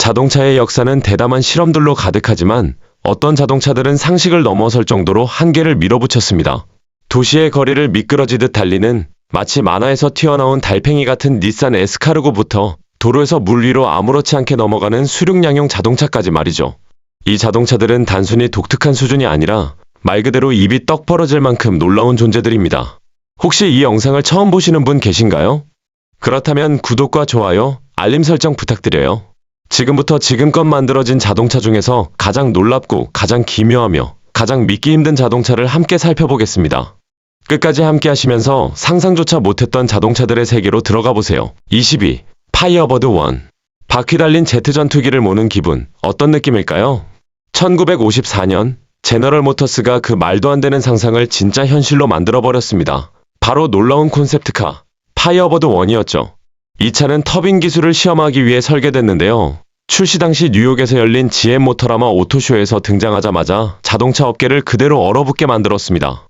자동차의 역사는 대담한 실험들로 가득하지만 어떤 자동차들은 상식을 넘어설 정도로 한계를 밀어붙였습니다. 도시의 거리를 미끄러지듯 달리는 마치 만화에서 튀어나온 달팽이 같은 닛산 에스카르고부터 도로에서 물 위로 아무렇지 않게 넘어가는 수륙량용 자동차까지 말이죠. 이 자동차들은 단순히 독특한 수준이 아니라 말 그대로 입이 떡 벌어질 만큼 놀라운 존재들입니다. 혹시 이 영상을 처음 보시는 분 계신가요? 그렇다면 구독과 좋아요, 알림 설정 부탁드려요. 지금부터 지금껏 만들어진 자동차 중에서 가장 놀랍고 가장 기묘하며 가장 믿기 힘든 자동차를 함께 살펴보겠습니다. 끝까지 함께 하시면서 상상조차 못했던 자동차들의 세계로 들어가 보세요. 22. 파이어버드 1. 바퀴 달린 제트 전투기를 모는 기분, 어떤 느낌일까요? 1954년 제너럴 모터스가 그 말도 안 되는 상상을 진짜 현실로 만들어버렸습니다. 바로 놀라운 콘셉트카, 파이어버드 1이었죠. 이 차는 터빈 기술을 시험하기 위해 설계됐는데요. 출시 당시 뉴욕에서 열린 GM 모터라마 오토쇼에서 등장하자마자 자동차 업계를 그대로 얼어붙게 만들었습니다.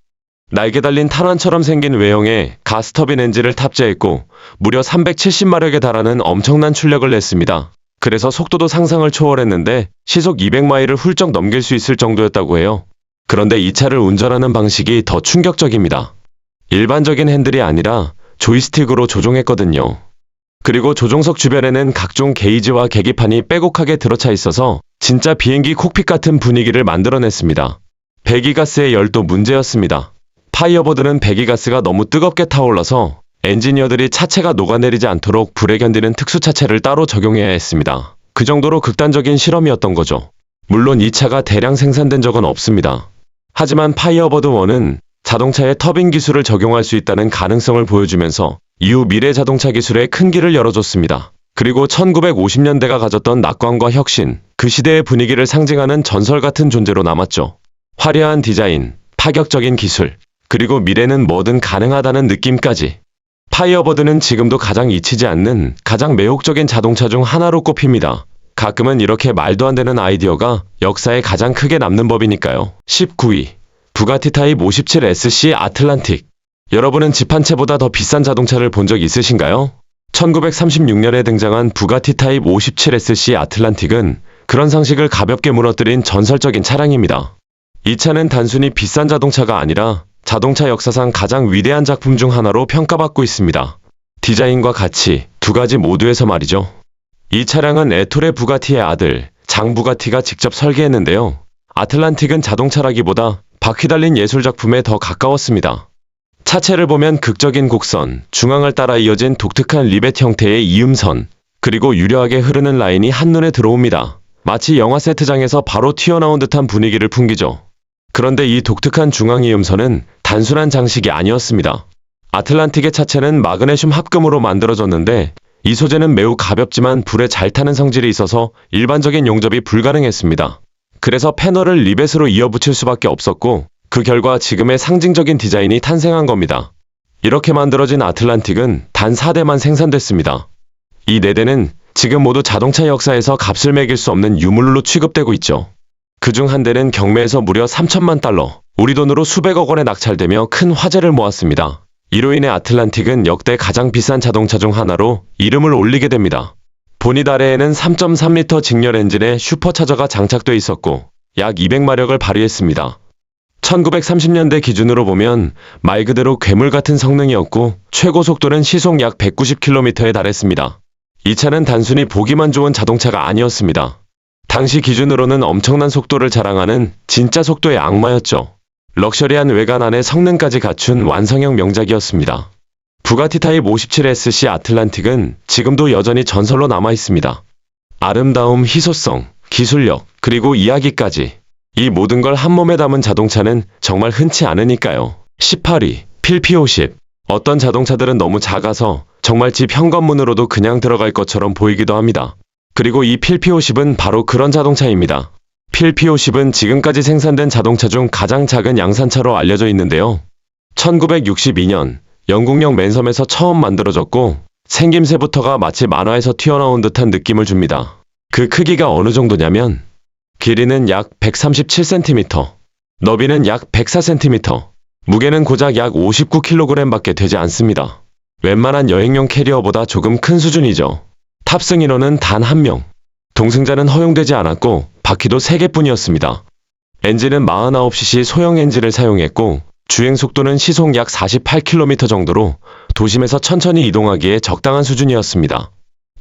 날개 달린 탄환처럼 생긴 외형에 가스터빈 엔진을 탑재했고 무려 370마력에 달하는 엄청난 출력을 냈습니다. 그래서 속도도 상상을 초월했는데 시속 200마일을 훌쩍 넘길 수 있을 정도였다고 해요. 그런데 이 차를 운전하는 방식이 더 충격적입니다. 일반적인 핸들이 아니라 조이스틱으로 조종했거든요. 그리고 조종석 주변에는 각종 게이지와 계기판이 빼곡하게 들어차 있어서 진짜 비행기 콕핏 같은 분위기를 만들어냈습니다. 배기가스의 열도 문제였습니다. 파이어버드는 배기가스가 너무 뜨겁게 타올라서 엔지니어들이 차체가 녹아내리지 않도록 불에 견디는 특수 차체를 따로 적용해야 했습니다. 그 정도로 극단적인 실험이었던 거죠. 물론 이 차가 대량 생산된 적은 없습니다. 하지만 파이어버드 1은 자동차에 터빈 기술을 적용할 수 있다는 가능성을 보여주면서 이후 미래 자동차 기술에 큰 길을 열어줬습니다. 그리고 1950년대가 가졌던 낙관과 혁신, 그 시대의 분위기를 상징하는 전설 같은 존재로 남았죠. 화려한 디자인, 파격적인 기술, 그리고 미래는 뭐든 가능하다는 느낌까지. 파이어버드는 지금도 가장 잊히지 않는 가장 매혹적인 자동차 중 하나로 꼽힙니다. 가끔은 이렇게 말도 안 되는 아이디어가 역사에 가장 크게 남는 법이니까요. 19위. 부가티 타입 57SC 아틀란틱. 여러분은 집 한 채보다 더 비싼 자동차를 본 적 있으신가요? 1936년에 등장한 부가티 타입 57SC 아틀란틱은 그런 상식을 가볍게 무너뜨린 전설적인 차량입니다. 이 차는 단순히 비싼 자동차가 아니라 자동차 역사상 가장 위대한 작품 중 하나로 평가받고 있습니다. 디자인과 가치, 두 가지 모두에서 말이죠. 이 차량은 에토레 부가티의 아들, 장 부가티가 직접 설계했는데요. 아틀란틱은 자동차라기보다 바퀴 달린 예술작품에 더 가까웠습니다. 차체를 보면 극적인 곡선, 중앙을 따라 이어진 독특한 리벳 형태의 이음선, 그리고 유려하게 흐르는 라인이 한눈에 들어옵니다. 마치 영화 세트장에서 바로 튀어나온 듯한 분위기를 풍기죠. 그런데 이 독특한 중앙 이음선은 단순한 장식이 아니었습니다. 아틀란틱의 차체는 마그네슘 합금으로 만들어졌는데 이 소재는 매우 가볍지만 불에 잘 타는 성질이 있어서 일반적인 용접이 불가능했습니다. 그래서 패널을 리벳으로 이어붙일 수밖에 없었고 그 결과 지금의 상징적인 디자인이 탄생한 겁니다. 이렇게 만들어진 아틀란틱은 단 4대만 생산됐습니다. 이 4대는 지금 모두 자동차 역사에서 값을 매길 수 없는 유물로 취급되고 있죠. 그중 한 대는 경매에서 무려 3천만 달러, 우리 돈으로 수백억 원에 낙찰되며 큰 화제를 모았습니다. 이로 인해 아틀란틱은 역대 가장 비싼 자동차 중 하나로 이름을 올리게 됩니다. 보닛 아래에는 3.3리터 직렬 엔진의 슈퍼차저가 장착돼 있었고 약 200마력을 발휘했습니다. 1930년대 기준으로 보면 말 그대로 괴물 같은 성능이었고 최고 속도는 시속 약 190km에 달했습니다. 이 차는 단순히 보기만 좋은 자동차가 아니었습니다. 당시 기준으로는 엄청난 속도를 자랑하는 진짜 속도의 악마였죠. 럭셔리한 외관 안에 성능까지 갖춘 완성형 명작이었습니다. 부가티 타입 57SC 아틀란틱은 지금도 여전히 전설로 남아있습니다. 아름다움, 희소성, 기술력, 그리고 이야기까지. 이 모든 걸 한 몸에 담은 자동차는 정말 흔치 않으니까요. 18위. 필피50. 어떤 자동차들은 너무 작아서 정말 집 현관문으로도 그냥 들어갈 것처럼 보이기도 합니다. 그리고 이 필피50은 바로 그런 자동차입니다. 필피50은 지금까지 생산된 자동차 중 가장 작은 양산차로 알려져 있는데요. 1962년 영국령 맨섬에서 처음 만들어졌고 생김새부터가 마치 만화에서 튀어나온 듯한 느낌을 줍니다. 그 크기가 어느 정도냐면 길이는 약 137cm, 너비는 약 104cm, 무게는 고작 약 59kg밖에 되지 않습니다. 웬만한 여행용 캐리어보다 조금 큰 수준이죠. 탑승 인원은 단 1명. 동승자는 허용되지 않았고 바퀴도 3개뿐이었습니다. 엔진은 49cc 소형 엔진을 사용했고 주행 속도는 시속 약 48km 정도로 도심에서 천천히 이동하기에 적당한 수준이었습니다.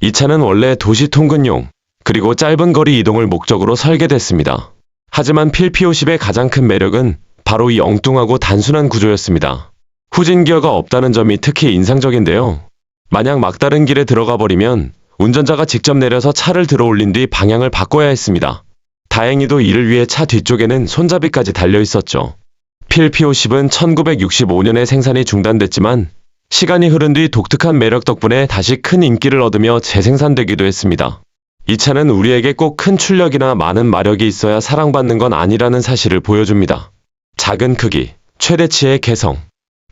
이 차는 원래 도시 통근용 그리고 짧은 거리 이동을 목적으로 설계됐습니다. 하지만 필피50의 가장 큰 매력은 바로 이 엉뚱하고 단순한 구조였습니다. 후진 기어가 없다는 점이 특히 인상적인데요. 만약 막다른 길에 들어가 버리면 운전자가 직접 내려서 차를 들어 올린 뒤 방향을 바꿔야 했습니다. 다행히도 이를 위해 차 뒤쪽에는 손잡이까지 달려 있었죠. 필피50은 1965년에 생산이 중단됐지만 시간이 흐른 뒤 독특한 매력 덕분에 다시 큰 인기를 얻으며 재생산되기도 했습니다. 이 차는 우리에게 꼭 큰 출력이나 많은 마력이 있어야 사랑받는 건 아니라는 사실을 보여줍니다. 작은 크기, 최대치의 개성.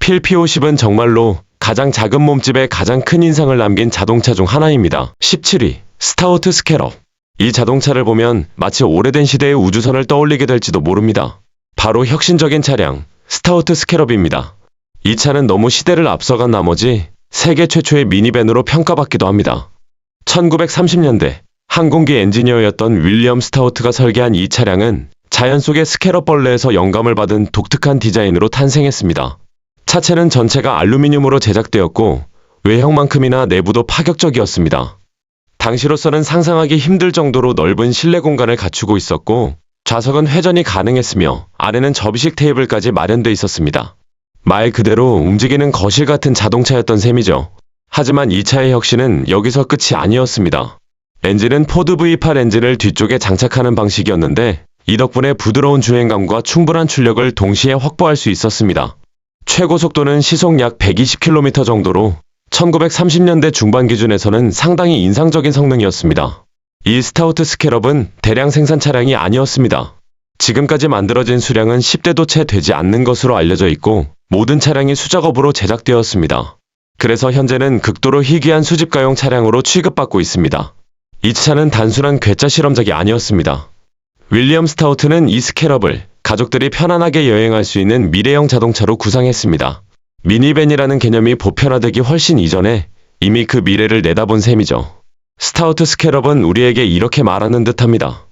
필피50은 정말로 가장 작은 몸집에 가장 큰 인상을 남긴 자동차 중 하나입니다. 17위, 스타우트 스캐럽. 이 자동차를 보면 마치 오래된 시대의 우주선을 떠올리게 될지도 모릅니다. 바로 혁신적인 차량, 스타우트 스캐럽입니다. 이 차는 너무 시대를 앞서간 나머지 세계 최초의 미니밴으로 평가받기도 합니다. 1930년대 항공기 엔지니어였던 윌리엄 스타우트가 설계한 이 차량은 자연 속의 스캐럽 벌레에서 영감을 받은 독특한 디자인으로 탄생했습니다. 차체는 전체가 알루미늄으로 제작되었고 외형만큼이나 내부도 파격적이었습니다. 당시로서는 상상하기 힘들 정도로 넓은 실내 공간을 갖추고 있었고 좌석은 회전이 가능했으며 아래는 접이식 테이블까지 마련돼 있었습니다. 말 그대로 움직이는 거실 같은 자동차였던 셈이죠. 하지만 이 차의 혁신은 여기서 끝이 아니었습니다. 엔진은 포드 V8 엔진을 뒤쪽에 장착하는 방식이었는데 이 덕분에 부드러운 주행감과 충분한 출력을 동시에 확보할 수 있었습니다. 최고 속도는 시속 약 120km 정도로 1930년대 중반 기준에서는 상당히 인상적인 성능이었습니다. 이 스타우트 스캐럽은 대량 생산 차량이 아니었습니다. 지금까지 만들어진 수량은 10대도 채 되지 않는 것으로 알려져 있고 모든 차량이 수작업으로 제작되었습니다. 그래서 현재는 극도로 희귀한 수집가용 차량으로 취급받고 있습니다. 이 차는 단순한 괴짜 실험작이 아니었습니다. 윌리엄 스타우트는 이 스캐럽을 가족들이 편안하게 여행할 수 있는 미래형 자동차로 구상했습니다. 미니밴이라는 개념이 보편화되기 훨씬 이전에 이미 그 미래를 내다본 셈이죠. 스타우트 스캐럽은 우리에게 이렇게 말하는 듯합니다.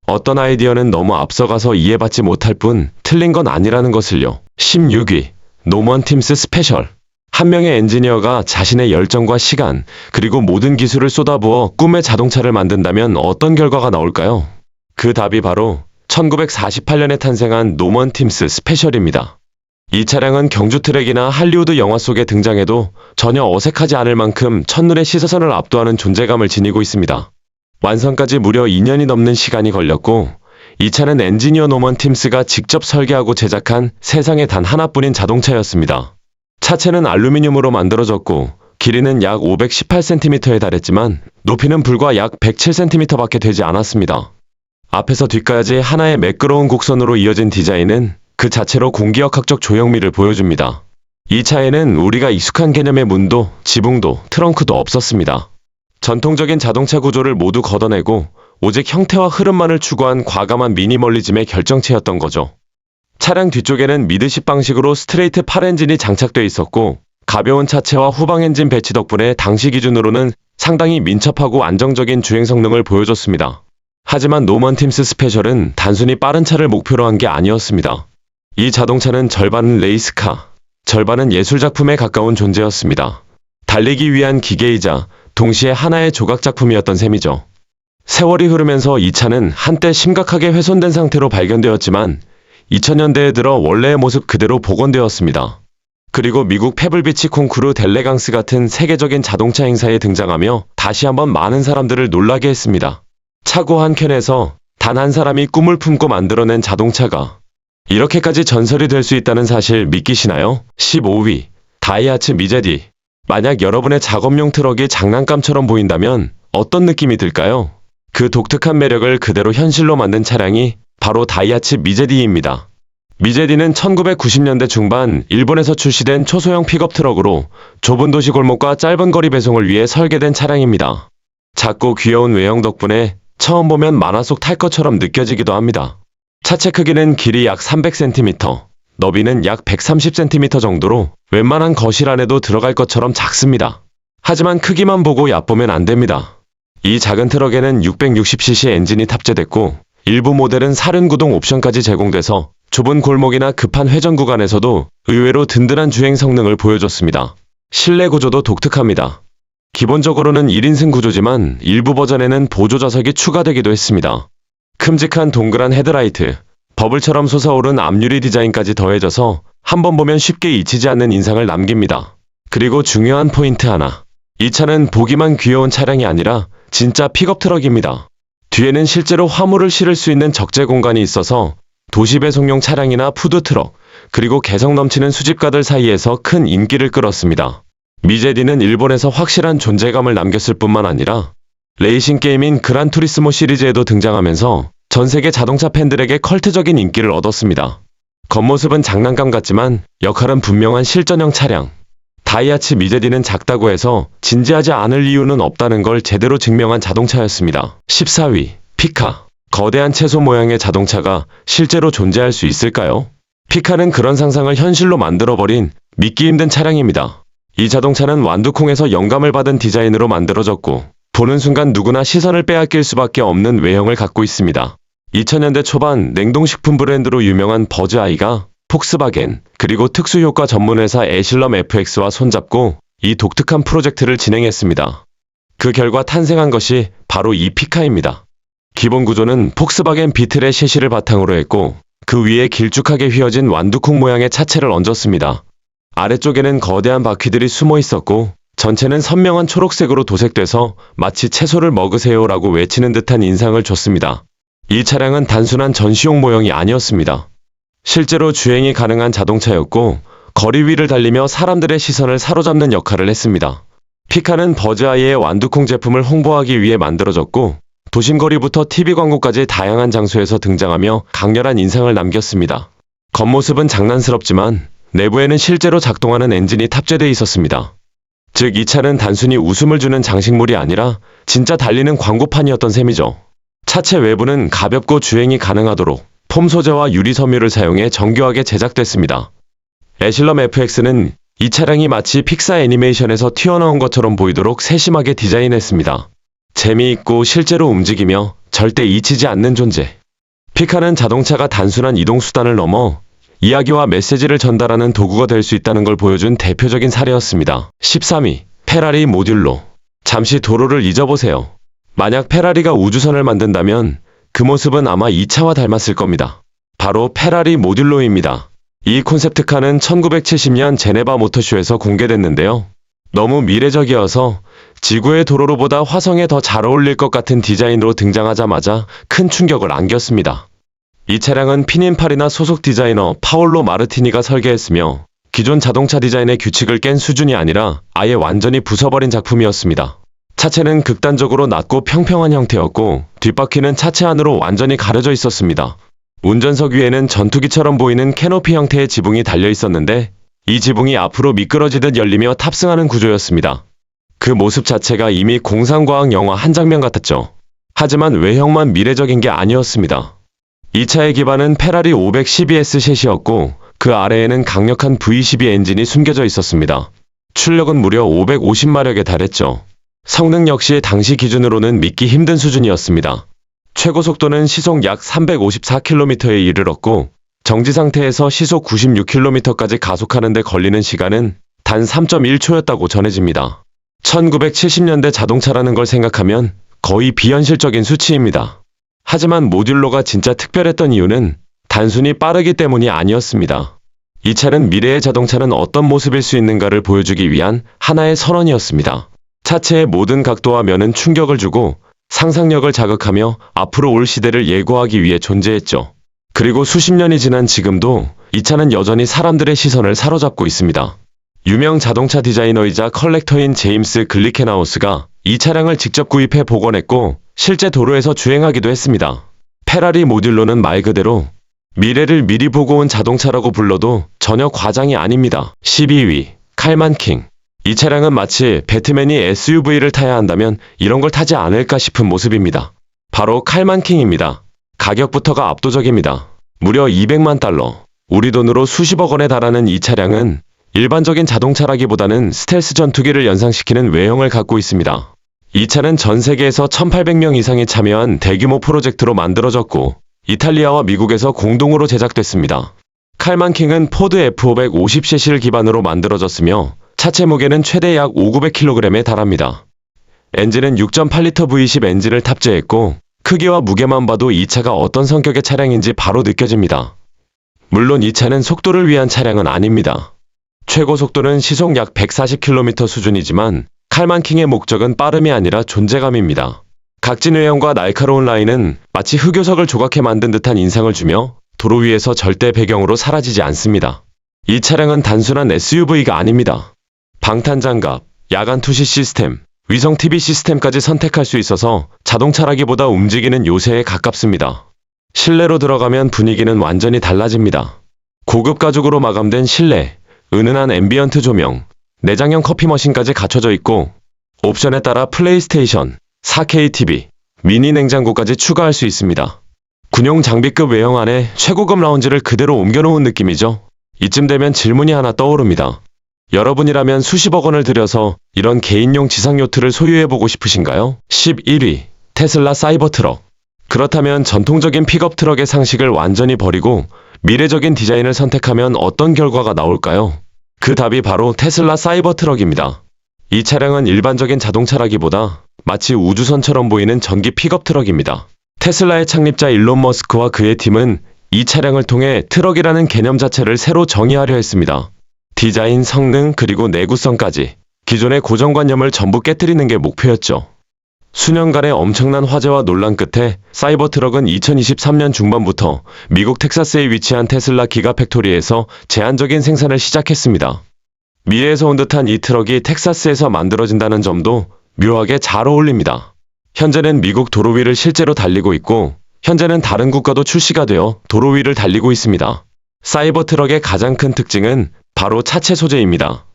어떤 아이디어는 너무 앞서가서 이해받지 못할 뿐 틀린 건 아니라는 것을요. 16위, 노먼 팀스 스페셜. 한 명의 엔지니어가 자신의 열정과 시간, 그리고 모든 기술을 쏟아부어 꿈의 자동차를 만든다면 어떤 결과가 나올까요? 그 답이 바로 1948년에 탄생한 노먼 팀스 스페셜입니다. 이 차량은 경주 트랙이나 할리우드 영화 속에 등장해도 전혀 어색하지 않을 만큼 첫눈에 시선을 압도하는 존재감을 지니고 있습니다. 완성까지 무려 2년이 넘는 시간이 걸렸고 이 차는 엔지니어 노먼 팀스가 직접 설계하고 제작한 세상에 단 하나뿐인 자동차였습니다. 차체는 알루미늄으로 만들어졌고 길이는 약 518cm에 달했지만 높이는 불과 약 107cm밖에 되지 않았습니다. 앞에서 뒤까지 하나의 매끄러운 곡선으로 이어진 디자인은 그 자체로 공기역학적 조형미를 보여줍니다. 이 차에는 우리가 익숙한 개념의 문도, 지붕도, 트렁크도 없었습니다. 전통적인 자동차 구조를 모두 걷어내고 오직 형태와 흐름만을 추구한 과감한 미니멀리즘의 결정체였던 거죠. 차량 뒤쪽에는 미드십 방식으로 스트레이트 8엔진이 장착돼 있었고 가벼운 차체와 후방 엔진 배치 덕분에 당시 기준으로는 상당히 민첩하고 안정적인 주행 성능을 보여줬습니다. 하지만 노먼 팀스 스페셜은 단순히 빠른 차를 목표로 한 게 아니었습니다. 이 자동차는 절반은 레이스카, 절반은 예술작품에 가까운 존재였습니다. 달리기 위한 기계이자 동시에 하나의 조각작품이었던 셈이죠. 세월이 흐르면서 이 차는 한때 심각하게 훼손된 상태로 발견되었지만 2000년대에 들어 원래의 모습 그대로 복원되었습니다. 그리고 미국 페블비치 콩쿠르 델레강스 같은 세계적인 자동차 행사에 등장하며 다시 한번 많은 사람들을 놀라게 했습니다. 차고 한 켠에서 단 한 사람이 꿈을 품고 만들어낸 자동차가 이렇게까지 전설이 될 수 있다는 사실 믿기시나요? 15위, 다이하츠 미제디. 만약 여러분의 작업용 트럭이 장난감처럼 보인다면 어떤 느낌이 들까요? 그 독특한 매력을 그대로 현실로 만든 차량이 바로 다이하츠 미제디입니다. 미제디는 1990년대 중반 일본에서 출시된 초소형 픽업 트럭으로 좁은 도시 골목과 짧은 거리 배송을 위해 설계된 차량입니다. 작고 귀여운 외형 덕분에 처음 보면 만화 속 탈 것처럼 느껴지기도 합니다. 차체 크기는 길이 약 300cm, 너비는 약 130cm 정도로 웬만한 거실 안에도 들어갈 것처럼 작습니다. 하지만 크기만 보고 얕보면 안 됩니다. 이 작은 트럭에는 660cc 엔진이 탑재됐고 일부 모델은 사륜구동 옵션까지 제공돼서 좁은 골목이나 급한 회전 구간에서도 의외로 든든한 주행 성능을 보여줬습니다. 실내 구조도 독특합니다. 기본적으로는 1인승 구조지만 일부 버전에는 보조 좌석이 추가되기도 했습니다. 큼직한 동그란 헤드라이트, 버블처럼 솟아오른 앞유리 디자인까지 더해져서 한번 보면 쉽게 잊히지 않는 인상을 남깁니다. 그리고 중요한 포인트 하나. 이 차는 보기만 귀여운 차량이 아니라 진짜 픽업 트럭입니다. 뒤에는 실제로 화물을 실을 수 있는 적재 공간이 있어서 도시 배송용 차량이나 푸드트럭, 그리고 개성 넘치는 수집가들 사이에서 큰 인기를 끌었습니다. 미제디는 일본에서 확실한 존재감을 남겼을 뿐만 아니라 레이싱 게임인 그란 투리스모 시리즈에도 등장하면서 전 세계 자동차 팬들에게 컬트적인 인기를 얻었습니다. 겉모습은 장난감 같지만 역할은 분명한 실전형 차량. 다이하츠 미제디는 작다고 해서 진지하지 않을 이유는 없다는 걸 제대로 증명한 자동차였습니다. 14위, 피카. 거대한 채소 모양의 자동차가 실제로 존재할 수 있을까요? 피카는 그런 상상을 현실로 만들어버린 믿기 힘든 차량입니다. 이 자동차는 완두콩에서 영감을 받은 디자인으로 만들어졌고 보는 순간 누구나 시선을 빼앗길 수밖에 없는 외형을 갖고 있습니다. 2000년대 초반 냉동식품 브랜드로 유명한 버즈아이가 폭스바겐 그리고 특수효과 전문회사 에실럼 FX와 손잡고 이 독특한 프로젝트를 진행했습니다. 그 결과 탄생한 것이 바로 이 피카입니다. 기본 구조는 폭스바겐 비틀의 셰시를 바탕으로 했고 그 위에 길쭉하게 휘어진 완두콩 모양의 차체를 얹었습니다. 아래쪽에는 거대한 바퀴들이 숨어 있었고 전체는 선명한 초록색으로 도색돼서 마치 채소를 먹으세요라고 외치는 듯한 인상을 줬습니다. 이 차량은 단순한 전시용 모형이 아니었습니다. 실제로 주행이 가능한 자동차였고 거리 위를 달리며 사람들의 시선을 사로잡는 역할을 했습니다. 피카는 버즈아이의 완두콩 제품을 홍보하기 위해 만들어졌고 도심거리부터 TV 광고까지 다양한 장소에서 등장하며 강렬한 인상을 남겼습니다. 겉모습은 장난스럽지만 내부에는 실제로 작동하는 엔진이 탑재되어 있었습니다. 즉 이 차는 단순히 웃음을 주는 장식물이 아니라 진짜 달리는 광고판이었던 셈이죠. 차체 외부는 가볍고 주행이 가능하도록 폼 소재와 유리 섬유를 사용해 정교하게 제작됐습니다. 에실럼 FX는 이 차량이 마치 픽사 애니메이션에서 튀어나온 것처럼 보이도록 세심하게 디자인했습니다. 재미있고 실제로 움직이며 절대 잊히지 않는 존재. 피카는 자동차가 단순한 이동수단을 넘어 이야기와 메시지를 전달하는 도구가 될 수 있다는 걸 보여준 대표적인 사례였습니다. 13위, 페라리 모듈로. 잠시 도로를 잊어보세요. 만약 페라리가 우주선을 만든다면 그 모습은 아마 이 차와 닮았을 겁니다. 바로 페라리 모듈로입니다. 이 콘셉트카는 1970년 제네바 모터쇼에서 공개됐는데요. 너무 미래적이어서 지구의 도로로보다 화성에 더 잘 어울릴 것 같은 디자인으로 등장하자마자 큰 충격을 안겼습니다. 이 차량은 피닌팔이나 소속 디자이너 파올로 마르티니가 설계했으며 기존 자동차 디자인의 규칙을 깬 수준이 아니라 아예 완전히 부숴버린 작품이었습니다. 차체는 극단적으로 낮고 평평한 형태였고 뒷바퀴는 차체 안으로 완전히 가려져 있었습니다. 운전석 위에는 전투기처럼 보이는 캐노피 형태의 지붕이 달려 있었는데 이 지붕이 앞으로 미끄러지듯 열리며 탑승하는 구조였습니다. 그 모습 자체가 이미 공상과학 영화 한 장면 같았죠. 하지만 외형만 미래적인 게 아니었습니다. 이 차의 기반은 페라리 512S 셋이었고 그 아래에는 강력한 V12 엔진이 숨겨져 있었습니다. 출력은 무려 550마력에 달했죠. 성능 역시 당시 기준으로는 믿기 힘든 수준이었습니다. 최고 속도는 시속 약 354km에 이르렀고 정지 상태에서 시속 96km까지 가속하는 데 걸리는 시간은 단 3.1초였다고 전해집니다. 1970년대 자동차라는 걸 생각하면 거의 비현실적인 수치입니다. 하지만 모듈로가 진짜 특별했던 이유는 단순히 빠르기 때문이 아니었습니다. 이 차는 미래의 자동차는 어떤 모습일 수 있는가를 보여주기 위한 하나의 선언이었습니다. 차체의 모든 각도와 면은 충격을 주고 상상력을 자극하며 앞으로 올 시대를 예고하기 위해 존재했죠. 그리고 수십 년이 지난 지금도 이 차는 여전히 사람들의 시선을 사로잡고 있습니다. 유명 자동차 디자이너이자 컬렉터인 제임스 글리켄하우스가 이 차량을 직접 구입해 복원했고 실제 도로에서 주행하기도 했습니다. 페라리 모듈로는 말 그대로 미래를 미리 보고 온 자동차라고 불러도 전혀 과장이 아닙니다. 12위, 칼만킹. 이 차량은 마치 배트맨이 SUV를 타야 한다면 이런 걸 타지 않을까 싶은 모습입니다. 바로 칼만킹입니다. 가격부터가 압도적입니다. 무려 200만 달러, 우리 돈으로 수십억 원에 달하는 이 차량은 일반적인 자동차라기보다는 스텔스 전투기를 연상시키는 외형을 갖고 있습니다. 이 차는 전 세계에서 1,800명 이상이 참여한 대규모 프로젝트로 만들어졌고 이탈리아와 미국에서 공동으로 제작됐습니다. 칼만킹은 포드 F550cc를 기반으로 만들어졌으며 차체 무게는 최대 약 5,900kg에 달합니다. 엔진은 6.8L V10 엔진을 탑재했고 크기와 무게만 봐도 이 차가 어떤 성격의 차량인지 바로 느껴집니다. 물론 이 차는 속도를 위한 차량은 아닙니다. 최고 속도는 시속 약 140km 수준이지만 칼만킹의 목적은 빠름이 아니라 존재감입니다. 각진 외형과 날카로운 라인은 마치 흑요석을 조각해 만든 듯한 인상을 주며 도로 위에서 절대 배경으로 사라지지 않습니다. 이 차량은 단순한 SUV가 아닙니다. 방탄장갑, 야간 투시 시스템, 위성 TV 시스템까지 선택할 수 있어서 자동차라기보다 움직이는 요새에 가깝습니다. 실내로 들어가면 분위기는 완전히 달라집니다. 고급 가죽으로 마감된 실내, 은은한 앰비언트 조명, 내장형 커피 머신까지 갖춰져 있고 옵션에 따라 플레이스테이션, 4K TV, 미니 냉장고까지 추가할 수 있습니다. 군용 장비급 외형 안에 최고급 라운지를 그대로 옮겨놓은 느낌이죠. 이쯤 되면 질문이 하나 떠오릅니다. 여러분이라면 수십억 원을 들여서 이런 개인용 지상 요트를 소유해보고 싶으신가요? 11위, 테슬라 사이버트럭. 그렇다면 전통적인 픽업 트럭의 상식을 완전히 버리고 미래적인 디자인을 선택하면 어떤 결과가 나올까요? 그 답이 바로 테슬라 사이버트럭입니다. 이 차량은 일반적인 자동차라기보다 마치 우주선처럼 보이는 전기 픽업 트럭입니다. 테슬라의 창립자 일론 머스크와 그의 팀은 이 차량을 통해 트럭이라는 개념 자체를 새로 정의하려 했습니다. 디자인, 성능, 그리고 내구성까지 기존의 고정관념을 전부 깨뜨리는 게 목표였죠. 수년간의 엄청난 화제와 논란 끝에 사이버트럭은 2023년 중반부터 미국 텍사스에 위치한 테슬라 기가팩토리에서 제한적인 생산을 시작했습니다. 미래에서 온 듯한 이 트럭이 텍사스에서 만들어진다는 점도 묘하게 잘 어울립니다. 현재는 미국 도로 위를 실제로 달리고 있고 현재는 다른 국가도 출시가 되어 도로 위를 달리고 있습니다. 사이버트럭의 가장 큰 특징은 바로 차체 소재입니다.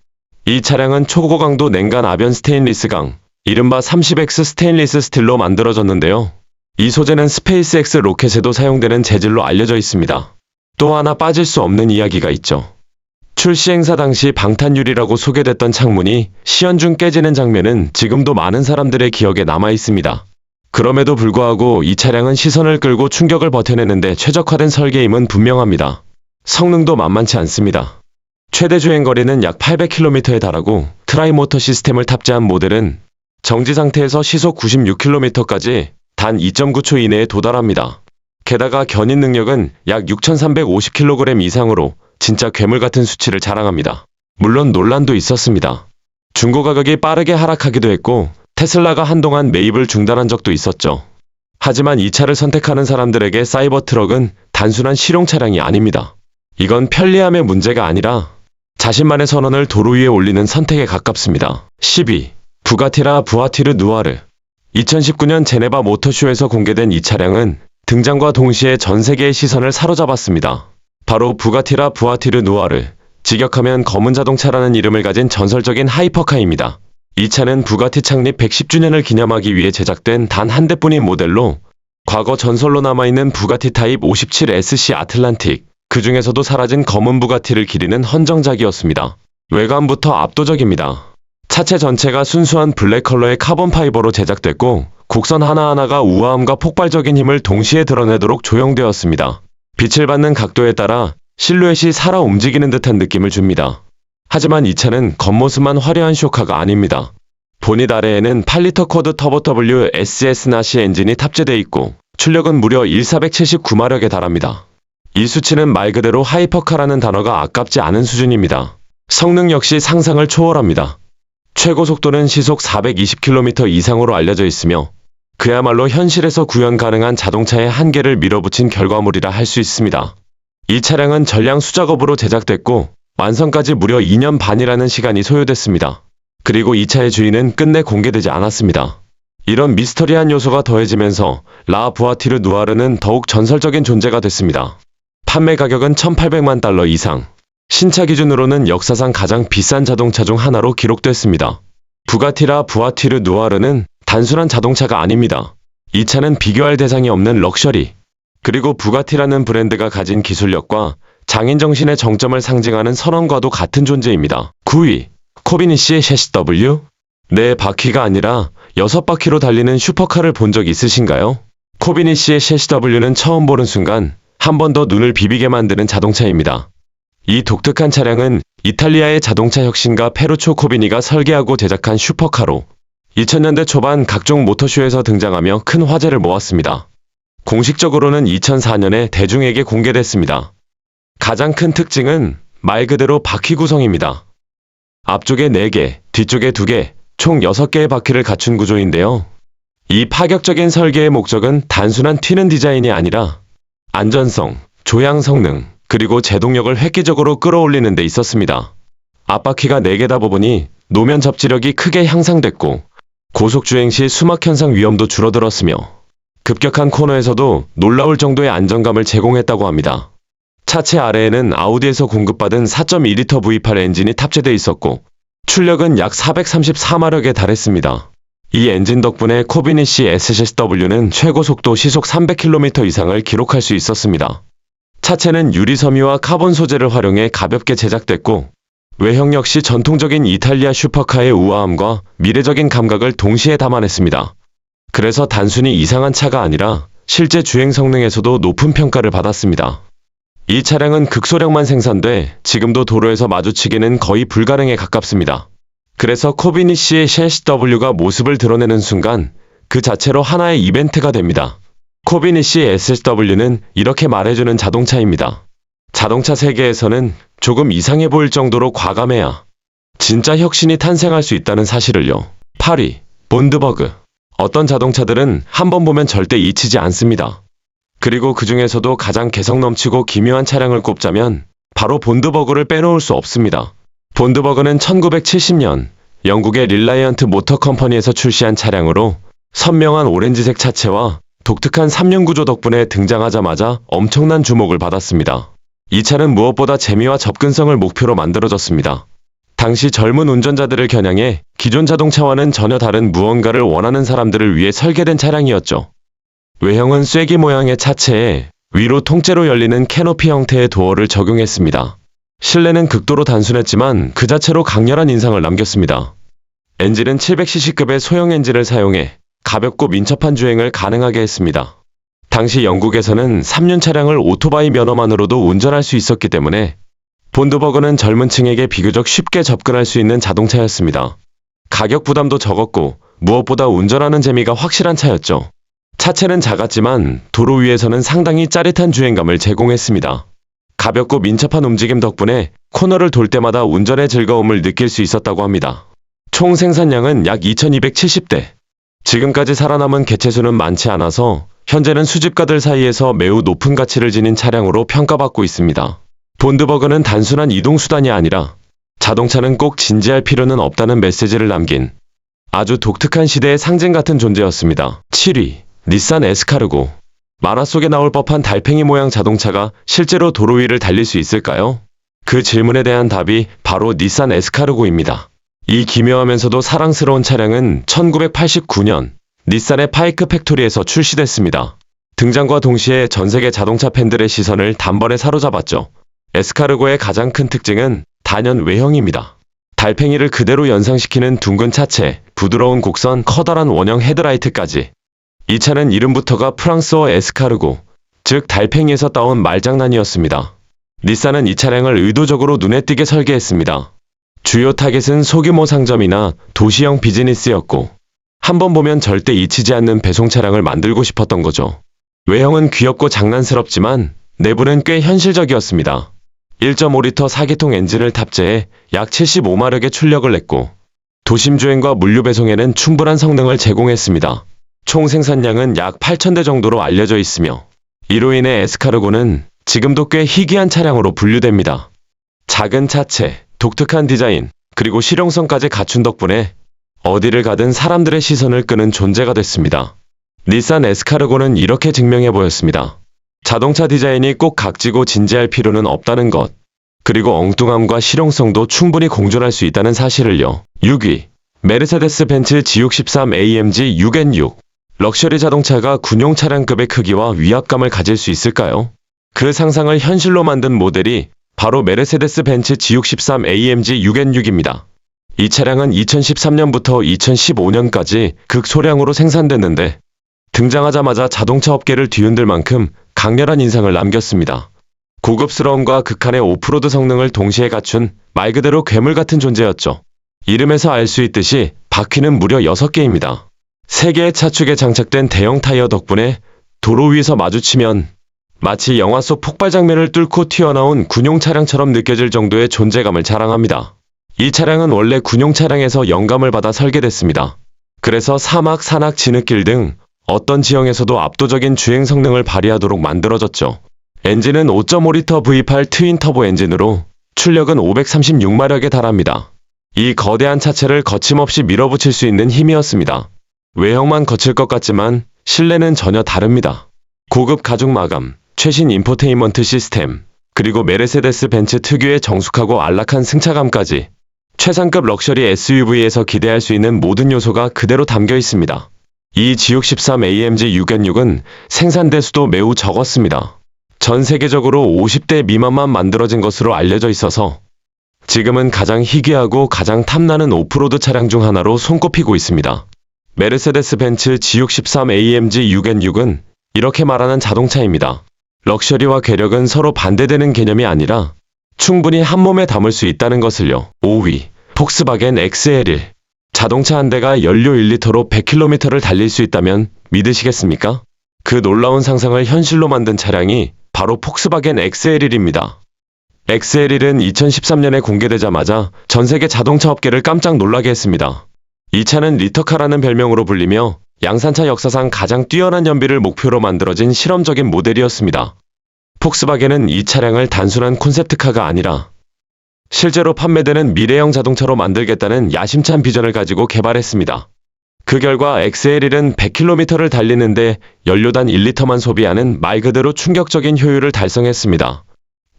이 차량은 초고강도 냉간 아변 스테인리스 강, 이른바 30X 스테인리스 스틸로 만들어졌는데요. 이 소재는 스페이스X 로켓에도 사용되는 재질로 알려져 있습니다. 또 하나 빠질 수 없는 이야기가 있죠. 출시 행사 당시 방탄유리라고 소개됐던 창문이 시연 중 깨지는 장면은 지금도 많은 사람들의 기억에 남아 있습니다. 그럼에도 불구하고 이 차량은 시선을 끌고 충격을 버텨내는데 최적화된 설계임은 분명합니다. 성능도 만만치 않습니다. 최대 주행거리는 약 800km에 달하고 트라이모터 시스템을 탑재한 모델은 정지 상태에서 시속 96km까지 단 2.9초 이내에 도달합니다. 게다가 견인 능력은 약 6,350kg 이상으로 진짜 괴물 같은 수치를 자랑합니다. 물론 논란도 있었습니다. 중고 가격이 빠르게 하락하기도 했고 테슬라가 한동안 매입을 중단한 적도 있었죠. 하지만 이 차를 선택하는 사람들에게 사이버트럭은 단순한 실용 차량이 아닙니다. 이건 편리함의 문제가 아니라 자신만의 선언을 도로 위에 올리는 선택에 가깝습니다. 12. 부가티라 부아티르 누아르. 2019년 제네바 모터쇼에서 공개된 이 차량은 등장과 동시에 전 세계의 시선을 사로잡았습니다. 바로 부가티라 부아티르 누아르, 직역하면 검은 자동차라는 이름을 가진 전설적인 하이퍼카입니다. 이 차는 부가티 창립 110주년을 기념하기 위해 제작된 단 한 대뿐인 모델로 과거 전설로 남아있는 부가티 타입 57SC 아틀란틱, 그 중에서도 사라진 검은 부가티를 기리는 헌정작이었습니다. 외관부터 압도적입니다. 차체 전체가 순수한 블랙 컬러의 카본 파이버로 제작됐고 곡선 하나하나가 우아함과 폭발적인 힘을 동시에 드러내도록 조형되었습니다. 빛을 받는 각도에 따라 실루엣이 살아 움직이는 듯한 느낌을 줍니다. 하지만 이 차는 겉모습만 화려한 쇼카가 아닙니다. 보닛 아래에는 8리터 쿼드 터보 W SS 나시 엔진이 탑재되어 있고 출력은 무려 1,479마력에 달합니다. 이 수치는 말 그대로 하이퍼카라는 단어가 아깝지 않은 수준입니다. 성능 역시 상상을 초월합니다. 최고 속도는 시속 420km 이상으로 알려져 있으며 그야말로 현실에서 구현 가능한 자동차의 한계를 밀어붙인 결과물이라 할 수 있습니다. 이 차량은 전량 수작업으로 제작됐고 완성까지 무려 2년 반이라는 시간이 소요됐습니다. 그리고 이 차의 주인은 끝내 공개되지 않았습니다. 이런 미스터리한 요소가 더해지면서 라 부아티르 누아르는 더욱 전설적인 존재가 됐습니다. 판매 가격은 1,800만 달러 이상. 신차 기준으로는 역사상 가장 비싼 자동차 중 하나로 기록됐습니다. 부가티라 부아티르 누아르는 단순한 자동차가 아닙니다. 이 차는 비교할 대상이 없는 럭셔리, 그리고 부가티라는 브랜드가 가진 기술력과 장인정신의 정점을 상징하는 선언과도 같은 존재입니다. 9위, 코비니시의 셰시 W. 네 바퀴가 아니라 6바퀴로 달리는 슈퍼카를 본 적 있으신가요? 코비니시의 CSW는 처음 보는 순간 한 번 더 눈을 비비게 만드는 자동차입니다. 이 독특한 차량은 이탈리아의 자동차 혁신가 페루초 코비니가 설계하고 제작한 슈퍼카로 2000년대 초반 각종 모터쇼에서 등장하며 큰 화제를 모았습니다. 공식적으로는 2004년에 대중에게 공개됐습니다. 가장 큰 특징은 말 그대로 바퀴 구성입니다. 앞쪽에 4개, 뒤쪽에 2개, 총 6개의 바퀴를 갖춘 구조인데요. 이 파격적인 설계의 목적은 단순한 튀는 디자인이 아니라 안전성, 조향 성능, 그리고 제동력을 획기적으로 끌어올리는 데 있었습니다. 앞바퀴가 4개다 보니 노면 접지력이 크게 향상됐고 고속주행 시 수막 현상 위험도 줄어들었으며 급격한 코너에서도 놀라울 정도의 안정감을 제공했다고 합니다. 차체 아래에는 아우디에서 공급받은 4.2L V8 엔진이 탑재되어 있었고 출력은 약 434마력에 달했습니다. 이 엔진 덕분에 코비니시 SCSW는 최고 속도 시속 300km 이상을 기록할 수 있었습니다. 차체는 유리 섬유와 카본 소재를 활용해 가볍게 제작됐고 외형 역시 전통적인 이탈리아 슈퍼카의 우아함과 미래적인 감각을 동시에 담아냈습니다. 그래서 단순히 이상한 차가 아니라 실제 주행 성능에서도 높은 평가를 받았습니다. 이 차량은 극소량만 생산돼 지금도 도로에서 마주치기는 거의 불가능에 가깝습니다. 그래서 코비니시의 CSW가 모습을 드러내는 순간 그 자체로 하나의 이벤트가 됩니다. 코비니시 SSW는 이렇게 말해주는 자동차입니다. 자동차 세계에서는 조금 이상해 보일 정도로 과감해야 진짜 혁신이 탄생할 수 있다는 사실을요. 8위, 본드버그. 어떤 자동차들은 한 번 보면 절대 잊히지 않습니다. 그리고 그 중에서도 가장 개성 넘치고 기묘한 차량을 꼽자면 바로 본드버그를 빼놓을 수 없습니다. 본드버그는 1970년 영국의 릴라이언트 모터 컴퍼니에서 출시한 차량으로 선명한 오렌지색 차체와 독특한 3륜 구조 덕분에 등장하자마자 엄청난 주목을 받았습니다. 이 차는 무엇보다 재미와 접근성을 목표로 만들어졌습니다. 당시 젊은 운전자들을 겨냥해 기존 자동차와는 전혀 다른 무언가를 원하는 사람들을 위해 설계된 차량이었죠. 외형은 쐐기 모양의 차체에 위로 통째로 열리는 캐노피 형태의 도어를 적용했습니다. 실내는 극도로 단순했지만 그 자체로 강렬한 인상을 남겼습니다. 엔진은 700cc급의 소형 엔진을 사용해 가볍고 민첩한 주행을 가능하게 했습니다. 당시 영국에서는 3륜 차량을 오토바이 면허만으로도 운전할 수 있었기 때문에 본드버그는 젊은 층에게 비교적 쉽게 접근할 수 있는 자동차였습니다. 가격 부담도 적었고 무엇보다 운전하는 재미가 확실한 차였죠. 차체는 작았지만 도로 위에서는 상당히 짜릿한 주행감을 제공했습니다. 가볍고 민첩한 움직임 덕분에 코너를 돌 때마다 운전의 즐거움을 느낄 수 있었다고 합니다. 총 생산량은 약 2270대. 지금까지 살아남은 개체수는 많지 않아서 현재는 수집가들 사이에서 매우 높은 가치를 지닌 차량으로 평가받고 있습니다. 본드버그는 단순한 이동수단이 아니라 자동차는 꼭 진지할 필요는 없다는 메시지를 남긴 아주 독특한 시대의 상징 같은 존재였습니다. 7위, 닛산 에스카르고. 만화 속에 나올 법한 달팽이 모양 자동차가 실제로 도로 위를 달릴 수 있을까요? 그 질문에 대한 답이 바로 닛산 에스카르고입니다. 이 기묘하면서도 사랑스러운 차량은 1989년 닛산의 파이크 팩토리에서 출시됐습니다. 등장과 동시에 전세계 자동차 팬들의 시선을 단번에 사로잡았죠. 에스카르고의 가장 큰 특징은 단연 외형입니다. 달팽이를 그대로 연상시키는 둥근 차체, 부드러운 곡선, 커다란 원형 헤드라이트까지. 이 차는 이름부터가 프랑스어 에스카르고, 즉 달팽이에서 따온 말장난이었습니다. 닛산은 이 차량을 의도적으로 눈에 띄게 설계했습니다. 주요 타겟은 소규모 상점이나 도시형 비즈니스였고 한번 보면 절대 잊히지 않는 배송 차량을 만들고 싶었던 거죠. 외형은 귀엽고 장난스럽지만 내부는 꽤 현실적이었습니다. 1.5L 4기통 엔진을 탑재해 약 75마력의 출력을 냈고 도심 주행과 물류 배송에는 충분한 성능을 제공했습니다. 총 생산량은 약 8,000대 정도로 알려져 있으며 이로 인해 에스카르고는 지금도 꽤 희귀한 차량으로 분류됩니다. 작은 차체, 독특한 디자인, 그리고 실용성까지 갖춘 덕분에 어디를 가든 사람들의 시선을 끄는 존재가 됐습니다. 닛산 에스카르고는 이렇게 증명해 보였습니다. 자동차 디자인이 꼭 각지고 진지할 필요는 없다는 것, 그리고 엉뚱함과 실용성도 충분히 공존할 수 있다는 사실을요. 6위, 메르세데스 벤츠 G63 AMG 6N6. 럭셔리 자동차가 군용 차량급의 크기와 위압감을 가질 수 있을까요? 그 상상을 현실로 만든 모델이 바로 메르세데스 벤츠 G63 AMG 6N6입니다. 이 차량은 2013년부터 2015년까지 극소량으로 생산됐는데 등장하자마자 자동차 업계를 뒤흔들 만큼 강렬한 인상을 남겼습니다. 고급스러움과 극한의 오프로드 성능을 동시에 갖춘 말 그대로 괴물 같은 존재였죠. 이름에서 알 수 있듯이 바퀴는 무려 6개입니다. 3개의 차축에 장착된 대형 타이어 덕분에 도로 위에서 마주치면 마치 영화 속 폭발 장면을 뚫고 튀어나온 군용 차량처럼 느껴질 정도의 존재감을 자랑합니다. 이 차량은 원래 군용 차량에서 영감을 받아 설계됐습니다. 그래서 사막, 산악, 진흙길 등 어떤 지형에서도 압도적인 주행 성능을 발휘하도록 만들어졌죠. 엔진은 5.5리터 V8 트윈 터보 엔진으로 출력은 536마력에 달합니다. 이 거대한 차체를 거침없이 밀어붙일 수 있는 힘이었습니다. 외형만 거칠 것 같지만 실내는 전혀 다릅니다. 고급 가죽 마감, 최신 인포테인먼트 시스템, 그리고 메르세데스 벤츠 특유의 정숙하고 안락한 승차감까지 최상급 럭셔리 SUV에서 기대할 수 있는 모든 요소가 그대로 담겨 있습니다. 이 G63 AMG 6N6은 생산 대수도 매우 적었습니다. 전 세계적으로 50대 미만만 만들어진 것으로 알려져 있어서 지금은 가장 희귀하고 가장 탐나는 오프로드 차량 중 하나로 손꼽히고 있습니다. 메르세데스 벤츠 G63 AMG 6N6은 이렇게 말하는 자동차입니다. 럭셔리와 괴력은 서로 반대되는 개념이 아니라 충분히 한 몸에 담을 수 있다는 것을요. 5위, 폭스바겐 XL1. 자동차 한 대가 연료 1리터로 100km를 달릴 수 있다면 믿으시겠습니까? 그 놀라운 상상을 현실로 만든 차량이 바로 폭스바겐 XL1입니다. XL1은 2013년에 공개되자마자 전 세계 자동차 업계를 깜짝 놀라게 했습니다. 이 차는 리터카라는 별명으로 불리며 양산차 역사상 가장 뛰어난 연비를 목표로 만들어진 실험적인 모델이었습니다. 폭스바겐은 이 차량을 단순한 콘셉트카가 아니라 실제로 판매되는 미래형 자동차로 만들겠다는 야심찬 비전을 가지고 개발했습니다. 그 결과 XL1은 100km를 달리는데 연료단 1리터만 소비하는 말 그대로 충격적인 효율을 달성했습니다.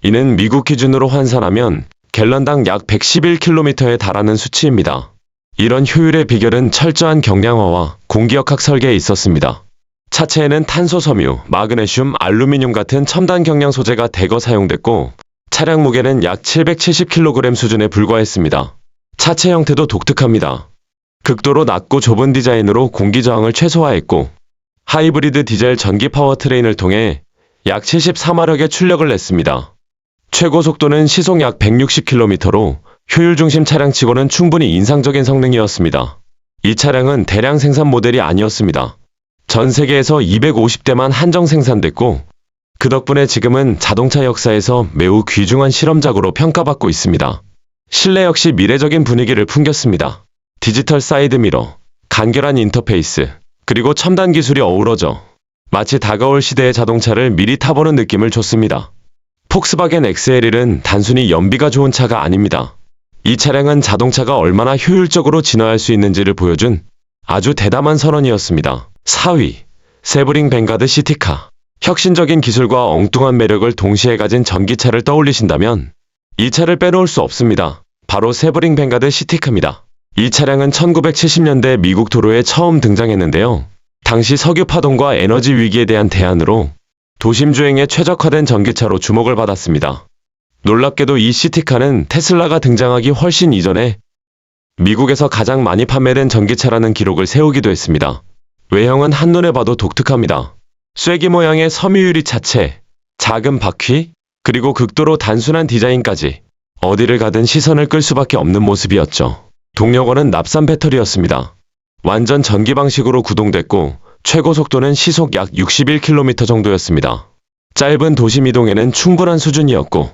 이는 미국 기준으로 환산하면 갤런당 약 111km에 달하는 수치입니다. 이런 효율의 비결은 철저한 경량화와 공기역학 설계에 있었습니다. 차체에는 탄소 섬유, 마그네슘, 알루미늄 같은 첨단 경량 소재가 대거 사용됐고 차량 무게는 약 770kg 수준에 불과했습니다. 차체 형태도 독특합니다. 극도로 낮고 좁은 디자인으로 공기 저항을 최소화했고 하이브리드 디젤 전기 파워트레인을 통해 약 74마력의 출력을 냈습니다. 최고 속도는 시속 약 160km로 효율 중심 차량치고는 충분히 인상적인 성능이었습니다. 이 차량은 대량 생산 모델이 아니었습니다. 전 세계에서 250대만 한정 생산됐고 그 덕분에 지금은 자동차 역사에서 매우 귀중한 실험작으로 평가받고 있습니다. 실내 역시 미래적인 분위기를 풍겼습니다. 디지털 사이드미러, 간결한 인터페이스, 그리고 첨단 기술이 어우러져 마치 다가올 시대의 자동차를 미리 타보는 느낌을 줬습니다. 폭스바겐 XL1은 단순히 연비가 좋은 차가 아닙니다. 이 차량은 자동차가 얼마나 효율적으로 진화할 수 있는지를 보여준 아주 대담한 선언이었습니다. 4위, 세브링 벵가드 시티카. 혁신적인 기술과 엉뚱한 매력을 동시에 가진 전기차를 떠올리신다면 이 차를 빼놓을 수 없습니다. 바로 세브링 벵가드 시티카입니다. 이 차량은 1970년대 미국 도로에 처음 등장했는데요. 당시 석유 파동과 에너지 위기에 대한 대안으로 도심 주행에 최적화된 전기차로 주목을 받았습니다. 놀랍게도 이 시티카는 테슬라가 등장하기 훨씬 이전에 미국에서 가장 많이 판매된 전기차라는 기록을 세우기도 했습니다. 외형은 한눈에 봐도 독특합니다. 쐐기 모양의 섬유유리 차체, 작은 바퀴, 그리고 극도로 단순한 디자인까지 어디를 가든 시선을 끌 수밖에 없는 모습이었죠. 동력원은 납산 배터리였습니다. 완전 전기 방식으로 구동됐고 최고 속도는 시속 약 61km 정도였습니다. 짧은 도심 이동에는 충분한 수준이었고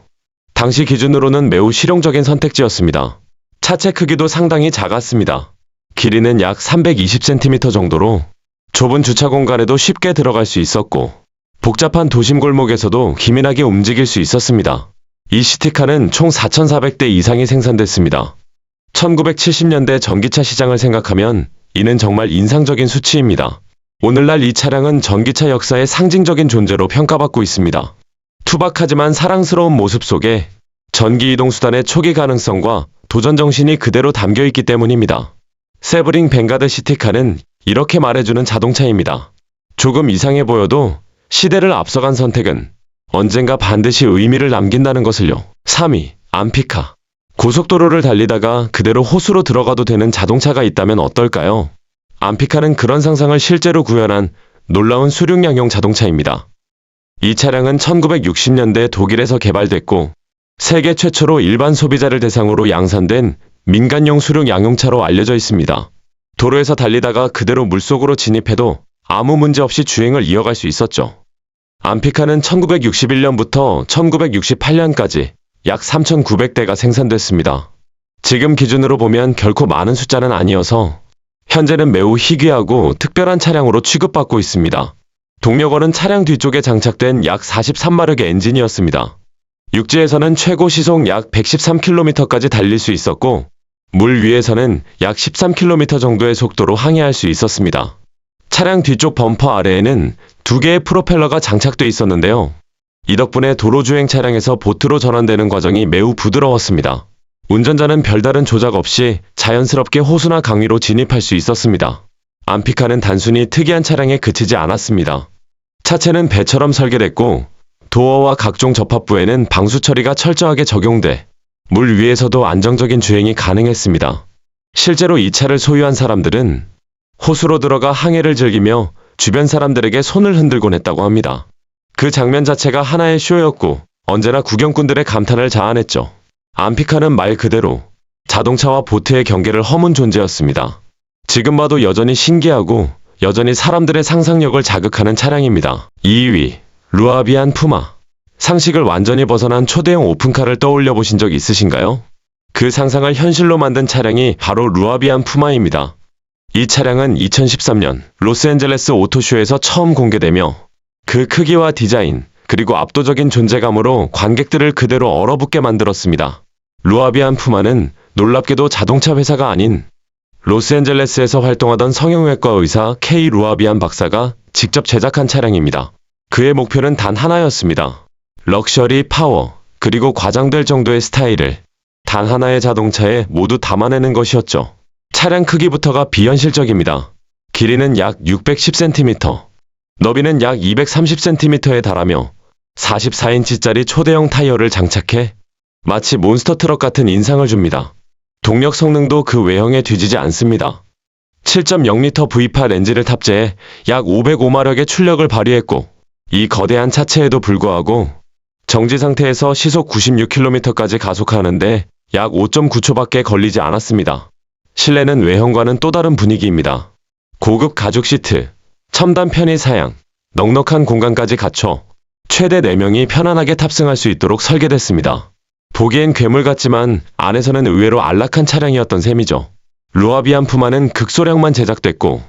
당시 기준으로는 매우 실용적인 선택지였습니다. 차체 크기도 상당히 작았습니다. 길이는 약 320cm 정도로 좁은 주차 공간에도 쉽게 들어갈 수 있었고 복잡한 도심 골목에서도 기민하게 움직일 수 있었습니다. 이 시티카는 총 4,400대 이상이 생산됐습니다. 1970년대 전기차 시장을 생각하면 이는 정말 인상적인 수치입니다. 오늘날 이 차량은 전기차 역사의 상징적인 존재로 평가받고 있습니다. 투박하지만 사랑스러운 모습 속에 전기 이동 수단의 초기 가능성과 도전 정신이 그대로 담겨 있기 때문입니다. 세브링 벵가드 시티카는 이렇게 말해주는 자동차입니다. 조금 이상해 보여도 시대를 앞서간 선택은 언젠가 반드시 의미를 남긴다는 것을요. 3위, 암피카. 고속도로를 달리다가 그대로 호수로 들어가도 되는 자동차가 있다면 어떨까요? 암피카는 그런 상상을 실제로 구현한 놀라운 수륙양용 자동차입니다. 이 차량은 1960년대 독일에서 개발됐고 세계 최초로 일반 소비자를 대상으로 양산된 민간용 수륙 양용차로 알려져 있습니다. 도로에서 달리다가 그대로 물속으로 진입해도 아무 문제 없이 주행을 이어갈 수 있었죠. 암피카는 1961년부터 1968년까지 약 3,900대가 생산됐습니다. 지금 기준으로 보면 결코 많은 숫자는 아니어서 현재는 매우 희귀하고 특별한 차량으로 취급받고 있습니다. 동력원은 차량 뒤쪽에 장착된 약 43마력의 엔진이었습니다. 육지에서는 최고 시속 약 113km까지 달릴 수 있었고 물 위에서는 약 13km 정도의 속도로 항해할 수 있었습니다. 차량 뒤쪽 범퍼 아래에는 2개의 프로펠러가 장착돼 있었는데요. 이 덕분에 도로주행 차량에서 보트로 전환되는 과정이 매우 부드러웠습니다. 운전자는 별다른 조작 없이 자연스럽게 호수나 강 위로 진입할 수 있었습니다. 암피카는 단순히 특이한 차량에 그치지 않았습니다. 차체는 배처럼 설계됐고 도어와 각종 접합부에는 방수 처리가 철저하게 적용돼 물 위에서도 안정적인 주행이 가능했습니다. 실제로 이 차를 소유한 사람들은 호수로 들어가 항해를 즐기며 주변 사람들에게 손을 흔들곤 했다고 합니다. 그 장면 자체가 하나의 쇼였고 언제나 구경꾼들의 감탄을 자아냈죠. 암피카는 말 그대로 자동차와 보트의 경계를 허문 존재였습니다. 지금 봐도 여전히 신기하고 여전히 사람들의 상상력을 자극하는 차량입니다. 2위, 루아비안 푸마. 상식을 완전히 벗어난 초대형 오픈카를 떠올려 보신 적 있으신가요? 그 상상을 현실로 만든 차량이 바로 루아비안 푸마입니다. 이 차량은 2013년 로스앤젤레스 오토쇼에서 처음 공개되며 그 크기와 디자인, 그리고 압도적인 존재감으로 관객들을 그대로 얼어붙게 만들었습니다. 루아비안 푸마는 놀랍게도 자동차 회사가 아닌 로스앤젤레스에서 활동하던 성형외과 의사 K. 루아비안 박사가 직접 제작한 차량입니다. 그의 목표는 단 하나였습니다. 럭셔리, 파워, 그리고 과장될 정도의 스타일을 단 하나의 자동차에 모두 담아내는 것이었죠. 차량 크기부터가 비현실적입니다. 길이는 약 610cm, 너비는 약 230cm에 달하며 44인치짜리 초대형 타이어를 장착해 마치 몬스터 트럭 같은 인상을 줍니다. 동력 성능도 그 외형에 뒤지지 않습니다. 7.0L V8 엔진을 탑재해 약 505마력의 출력을 발휘했고 이 거대한 차체에도 불구하고 정지 상태에서 시속 96km까지 가속하는데 약 5.9초밖에 걸리지 않았습니다. 실내는 외형과는 또 다른 분위기입니다. 고급 가죽 시트, 첨단 편의 사양, 넉넉한 공간까지 갖춰 최대 4명이 편안하게 탑승할 수 있도록 설계됐습니다. 보기엔 괴물 같지만 안에서는 의외로 안락한 차량이었던 셈이죠. 루아비안 푸마는 극소량만 제작됐고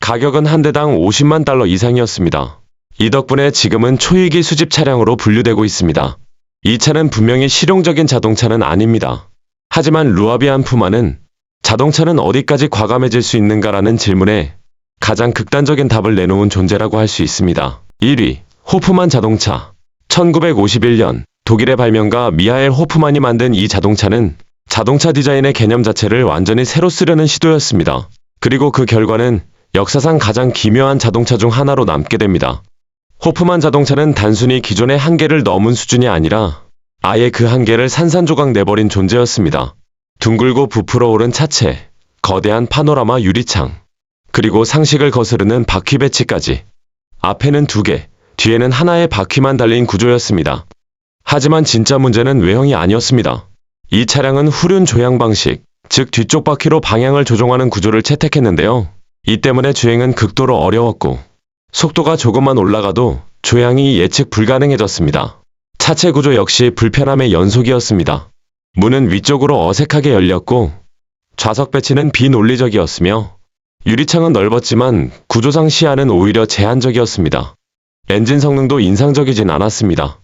가격은 한 대당 50만 달러 이상이었습니다. 이 덕분에 지금은 초위기 수집 차량으로 분류되고 있습니다. 이 차는 분명히 실용적인 자동차는 아닙니다. 하지만 루아비안 푸마는 자동차는 어디까지 과감해질 수 있는가라는 질문에 가장 극단적인 답을 내놓은 존재라고 할 수 있습니다. 1위, 호프만 자동차. 1951년 독일의 발명가 미하엘 호프만이 만든 이 자동차는 자동차 디자인의 개념 자체를 완전히 새로 쓰려는 시도였습니다. 그리고 그 결과는 역사상 가장 기묘한 자동차 중 하나로 남게 됩니다. 호프만 자동차는 단순히 기존의 한계를 넘은 수준이 아니라 아예 그 한계를 산산조각 내버린 존재였습니다. 둥글고 부풀어 오른 차체, 거대한 파노라마 유리창, 그리고 상식을 거스르는 바퀴 배치까지. 앞에는 2개, 뒤에는 하나의 바퀴만 달린 구조였습니다. 하지만 진짜 문제는 외형이 아니었습니다. 이 차량은 후륜 조향 방식, 즉 뒤쪽 바퀴로 방향을 조종하는 구조를 채택했는데요. 이 때문에 주행은 극도로 어려웠고 속도가 조금만 올라가도 조향이 예측 불가능해졌습니다. 차체 구조 역시 불편함의 연속이었습니다. 문은 위쪽으로 어색하게 열렸고 좌석 배치는 비논리적이었으며 유리창은 넓었지만 구조상 시야는 오히려 제한적이었습니다. 엔진 성능도 인상적이진 않았습니다.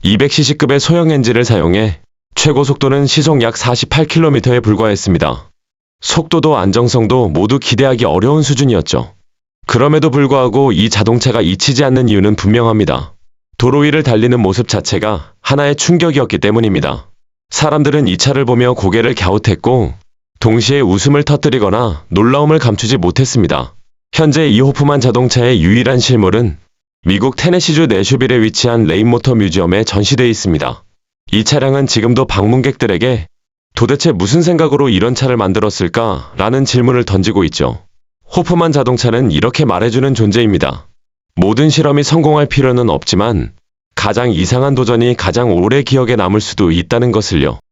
200cc급의 소형 엔진을 사용해 최고 속도는 시속 약 48km에 불과했습니다. 속도도 안정성도 모두 기대하기 어려운 수준이었죠. 그럼에도 불구하고 이 자동차가 잊히지 않는 이유는 분명합니다. 도로 위를 달리는 모습 자체가 하나의 충격이었기 때문입니다. 사람들은 이 차를 보며 고개를 갸웃했고 동시에 웃음을 터뜨리거나 놀라움을 감추지 못했습니다. 현재 이 호프만 자동차의 유일한 실물은 미국 테네시주 내슈빌에 위치한 레인모터 뮤지엄에 전시되어 있습니다. 이 차량은 지금도 방문객들에게 도대체 무슨 생각으로 이런 차를 만들었을까? 라는 질문을 던지고 있죠. 호프만 자동차는 이렇게 말해주는 존재입니다. 모든 실험이 성공할 필요는 없지만 가장 이상한 도전이 가장 오래 기억에 남을 수도 있다는 것을요.